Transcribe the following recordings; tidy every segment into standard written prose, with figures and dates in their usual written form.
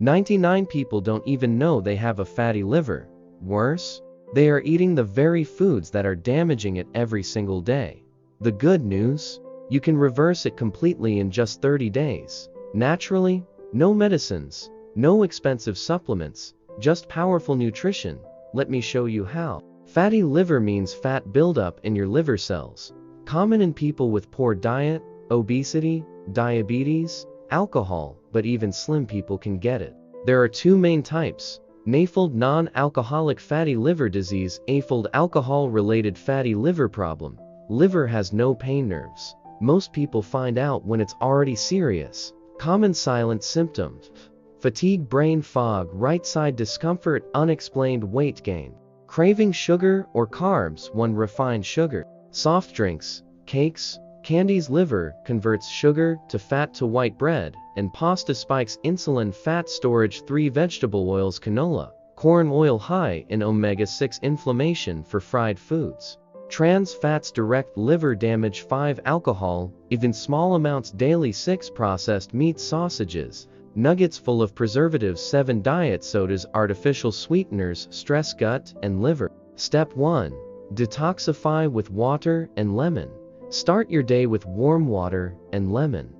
99 people don't even know they have a fatty liver. Worse, they are eating the very foods that are damaging it every single day. The good news? You can reverse it completely in just 30 days. Naturally, no medicines, no expensive supplements, just powerful nutrition. Let me show you how. Fatty liver means fat buildup in your liver cells. Common in people with poor diet, obesity, diabetes, alcohol, but even slim people can get it. There are two main types: NAFLD non-alcoholic fatty liver disease, AFLD alcohol-related fatty liver problem. Liver has no pain nerves. Most people find out when it's already serious. Common silent symptoms: fatigue, brain fog, right side discomfort, unexplained weight gain. Craving sugar or carbs, one refined sugar. Soft drinks, cakes, candies. Liver converts sugar to fat to white bread, and pasta spikes insulin fat storage. 3 vegetable oils, canola, corn oil, high in omega-6. Inflammation for fried foods. Trans fats direct liver damage. 5 alcohol, even small amounts daily. 6 processed meats, sausages, nuggets full of preservatives. 7 diet sodas, artificial sweeteners, stress gut and liver. Step 1. Detoxify with water and lemon. Start your day with warm water and lemon.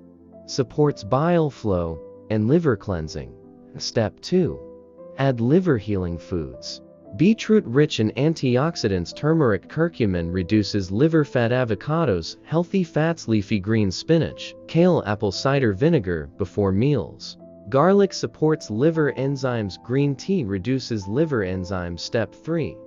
Supports bile flow and liver cleansing. Step 2. Add liver healing foods. Beetroot rich in antioxidants. Turmeric, curcumin reduces liver fat. Avocados, healthy fats. Leafy greens, spinach, kale, apple cider vinegar before meals. Garlic supports liver enzymes. Green tea reduces liver enzymes. Step 3.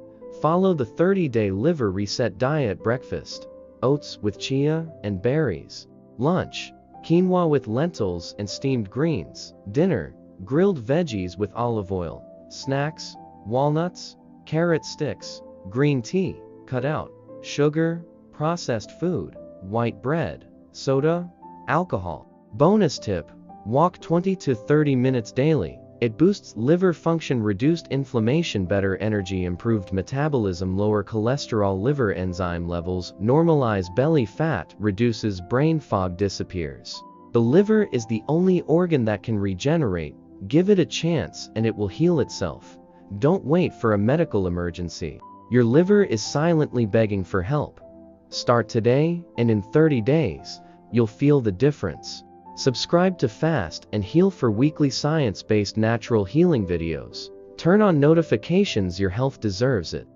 Follow the 30-day liver reset diet. Breakfast: oats with chia and berries. Lunch: quinoa with lentils and steamed greens. Dinner: grilled veggies with olive oil. Snacks: walnuts, carrot sticks. Green tea: cut out sugar, processed food, white bread, soda, alcohol. Bonus tip: walk 20 to 30 minutes daily. It boosts liver function, reduced inflammation, better energy, improved metabolism, lower cholesterol, liver enzyme levels, normalize belly fat, reduces brain fog, disappears. The liver is the only organ that can regenerate. Give it a chance and it will heal itself. Don't wait for a medical emergency. Your liver is silently begging for help. Start today, and in 30 days, you'll feel the difference. Subscribe to Fast and Heal for weekly science-based natural healing videos. Turn on notifications, your health deserves it.